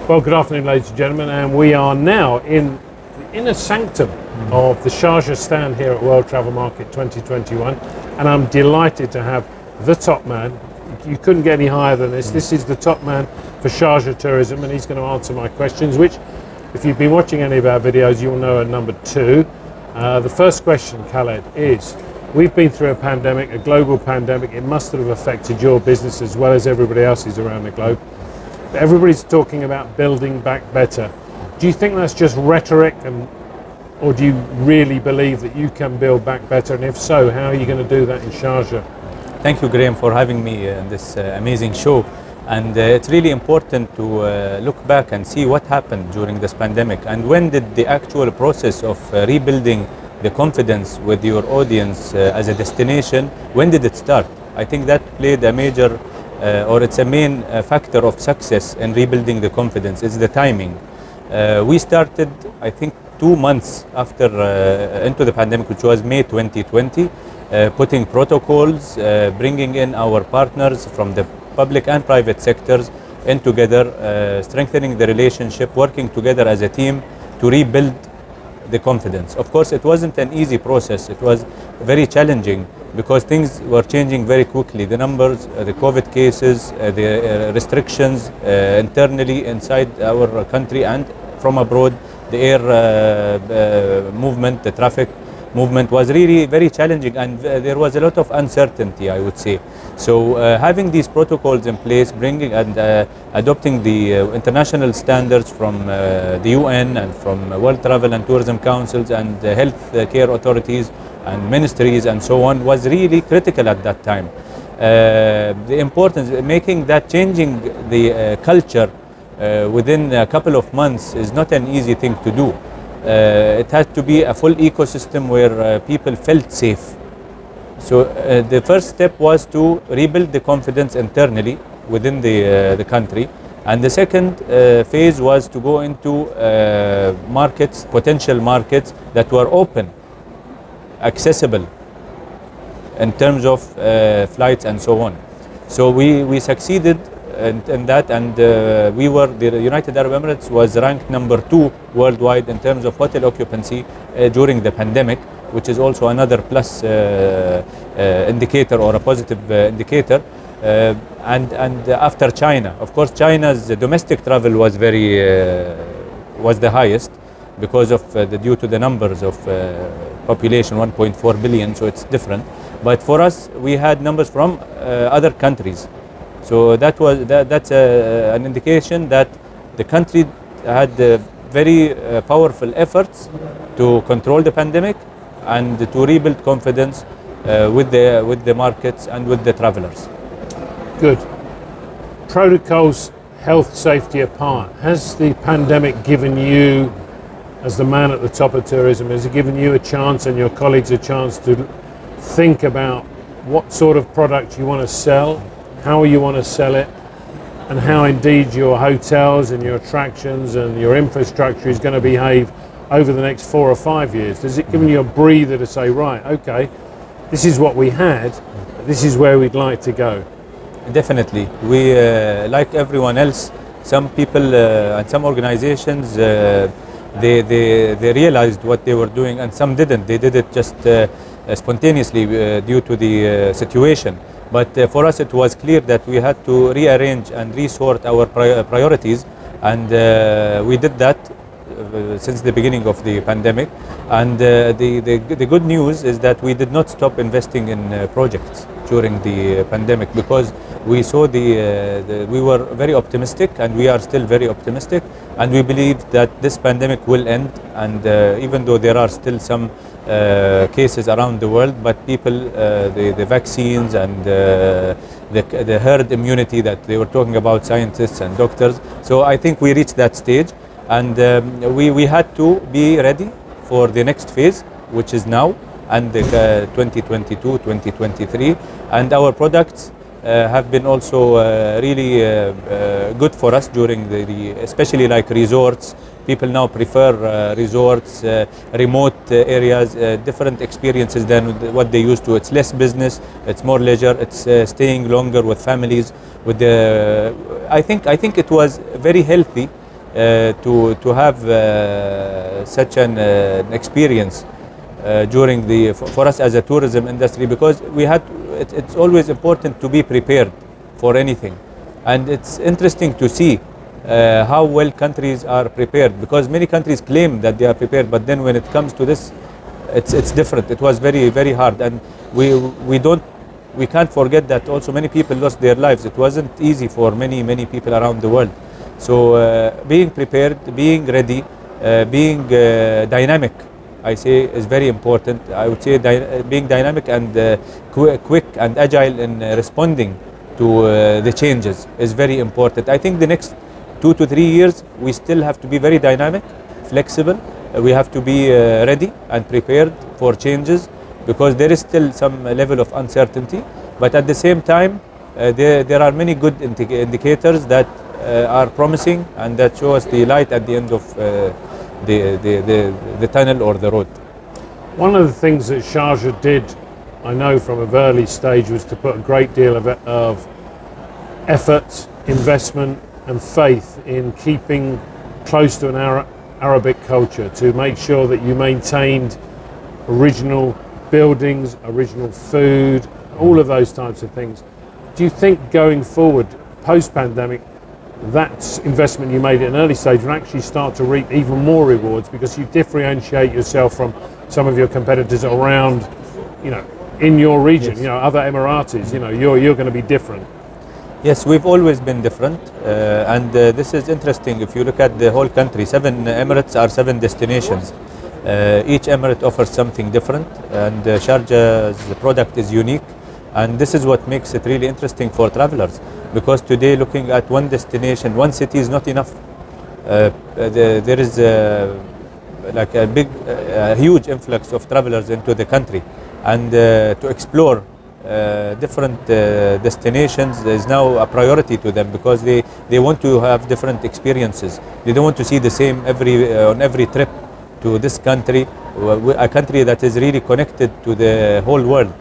Well, good afternoon, ladies and gentlemen, and we are now in the inner sanctum of the Sharjah stand here at World Travel Market 2021, and I'm delighted to have the top man. You couldn't get any higher than this. This is the top man for Sharjah tourism, and he's going to answer my questions, which, if you've been watching any of our videos, you'll know are number two. The first question, Khalid, is we've been through a pandemic, a global pandemic. It must have affected your business as well as everybody else's around the globe. Everybody's talking about building back better. Do you think that's just rhetoric, or do you really believe that you can build back better? And if so, how are you going to do that in Sharjah? Thank you, Graham, for having me in this amazing show. And it's really important to look back and see what happened during this pandemic, and when did the actual process of rebuilding the confidence with your audience as a destination, when did it start? I think that played a major or it's a main factor of success in rebuilding the confidence. It's the timing. We started, I think, 2 months after into the pandemic, which was May 2020, putting protocols, bringing in our partners from the public and private sectors in together, strengthening the relationship, working together as a team to rebuild the confidence. Of course, it wasn't an easy process. It was very challenging because things were changing very quickly. The numbers, the COVID cases, the restrictions internally inside our country and from abroad, the air movement, the traffic movement was really very challenging, and there was a lot of uncertainty, I would say. So having these protocols in place, bringing and adopting the international standards from the UN and from World Travel and Tourism Councils and health care authorities and ministries and so on was really critical at that time. The importance, making that, changing the culture within a couple of months is not an easy thing to do. It had to be a full ecosystem where people felt safe. So the first step was to rebuild the confidence internally within the country, and the second phase was to go into markets, potential markets that were open, accessible in terms of flights and so on. So we succeeded in that, and the United Arab Emirates was ranked number 2 worldwide in terms of hotel occupancy during the pandemic, which is also another plus indicator or a positive indicator. And after China, of course, China's domestic travel was was the highest because of due to the numbers of population, 1.4 billion, so it's different. But for us, we had numbers from other countries. So that's an indication that the country had very powerful efforts to control the pandemic and to rebuild confidence with the markets and with the travelers. Good. Protocols, health, safety apart, has the pandemic given you, as the man at the top of tourism, has it given you a chance and your colleagues a chance to think about what sort of product you want to sell, how you want to sell it, and how indeed your hotels and your attractions and your infrastructure is going to behave over the next 4 or 5 years? Has it given you a breather to say, right, okay, this is what we had, this is where we'd like to go? Definitely. We, like everyone else, some people and some organizations, they realized what they were doing, and some didn't. They did it just spontaneously due to the situation. But for us, it was clear that we had to rearrange and resort our priorities, and we did that since the beginning of the pandemic. And the good news is that we did not stop investing in projects during the pandemic, because we saw we were very optimistic, and we are still very optimistic, and we believe that this pandemic will end. And even though there are still some cases around the world, but people, the vaccines and the herd immunity that they were talking about, scientists and doctors. So I think we reached that stage, and we had to be ready for the next phase, which is now, and the 2022, 2023, and our products have been also really good for us during especially like resorts. People now prefer resorts, remote areas, different experiences than what they used to. It's less business, it's more leisure, it's staying longer with families. I think it was very healthy to have such an experience during for us as a tourism industry, because it's always important to be prepared for anything. And it's interesting to see how well countries are prepared, because many countries claim that they are prepared, but then when it comes to this, it's different. It was very, very hard, and we can't forget that also many people lost their lives. It wasn't easy for many people around the world. So being prepared, being ready, being dynamic, I say, is very important. I would say being dynamic and quick and agile in responding to the changes is very important. I think the next 2 to 3 years, we still have to be very dynamic, flexible. We have to be ready and prepared for changes, because there is still some level of uncertainty. But at the same time, there are many good indicators that are promising and that show us the light at the end of the tunnel or the road. One of the things that Sharjah did, I know from an early stage, was to put a great deal of effort, investment and faith in keeping close to an Arabic culture, to make sure that you maintained original buildings, original food, all of those types of things. Do you think going forward, post-pandemic, that investment you made at an early stage will actually start to reap even more rewards, because you differentiate yourself from some of your competitors around, in your region? Yes. Other Emiratis, you're going to be different. Yes, we've always been different, and this is interesting. If you look at the whole country, 7 Emirates are 7 destinations. Each emirate offers something different, and Sharjah's product is unique, and this is what makes it really interesting for travelers, because today, looking at one destination, one city is not enough. There is like a huge influx of travelers into the country, and to explore different destinations is now a priority to them, because they want to have different experiences. They don't want to see the same on every trip to this country, a country that is really connected to the whole world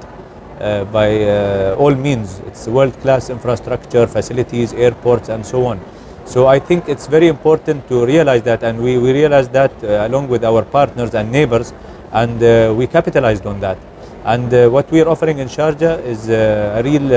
by all means. It's world-class infrastructure, facilities, airports, and so on. So I think it's very important to realize that, and we realized that along with our partners and neighbors, and we capitalized on that. And what we are offering in Sharjah is a real,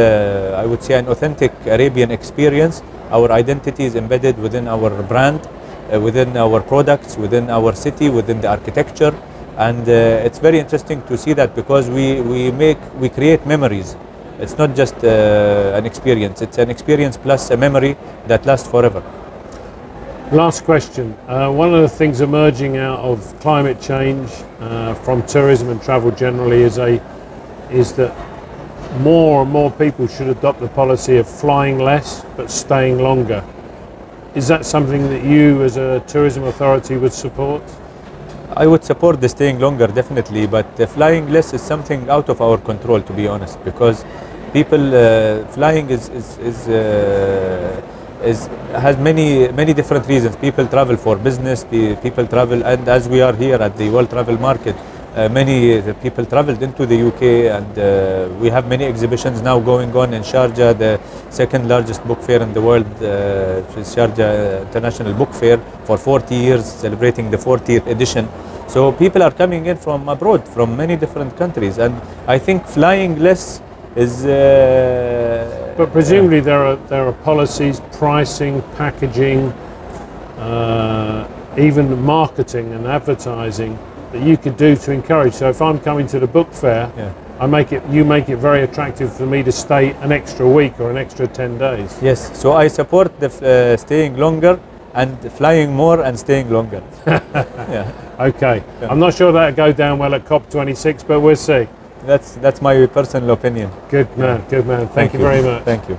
I would say, an authentic Arabian experience. Our identity is embedded within our brand, within our products, within our city, within the architecture. And it's very interesting to see that, because we create memories. It's not just an experience, it's an experience plus a memory that lasts forever. Last question. One of the things emerging out of climate change from tourism and travel generally is that more and more people should adopt the policy of flying less but staying longer. Is that something that you as a tourism authority would support? I would support the staying longer, definitely, but flying less is something out of our control, to be honest, because people flying has many different reasons. People travel for business, people travel, and as we are here at the World Travel Market, many people traveled into the UK, and we have many exhibitions now going on in Sharjah, the second largest book fair in the world, which is Sharjah International Book Fair, for 40 years, celebrating the 40th edition. So people are coming in from abroad, from many different countries, and I think flying less is... But presumably there are policies, pricing, packaging, even marketing and advertising that you could do to encourage. So if I'm coming to the book fair, you make it very attractive for me to stay an extra week or an extra 10 days. Yes, so I support the staying longer and flying more and staying longer. Yeah. Okay, yeah. I'm not sure that'll go down well at COP26, but we'll see. That's my personal opinion. Good man, good man. Thank you very much. Thank you.